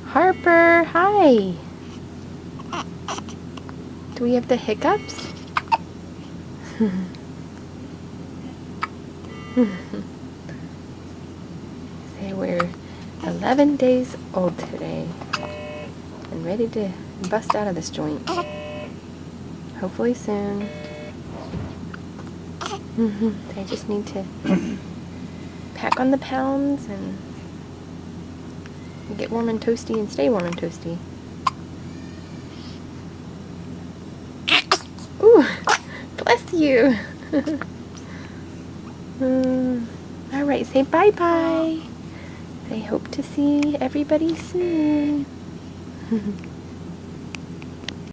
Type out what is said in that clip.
Harper, hi. Do we have the hiccups? Say we're 11 days old today and ready to bust out of this joint. Hopefully soon. I just need to pack on the pounds and get warm and toasty and stay warm and toasty. Ooh, bless you. Alright, say bye-bye. I hope to see everybody soon.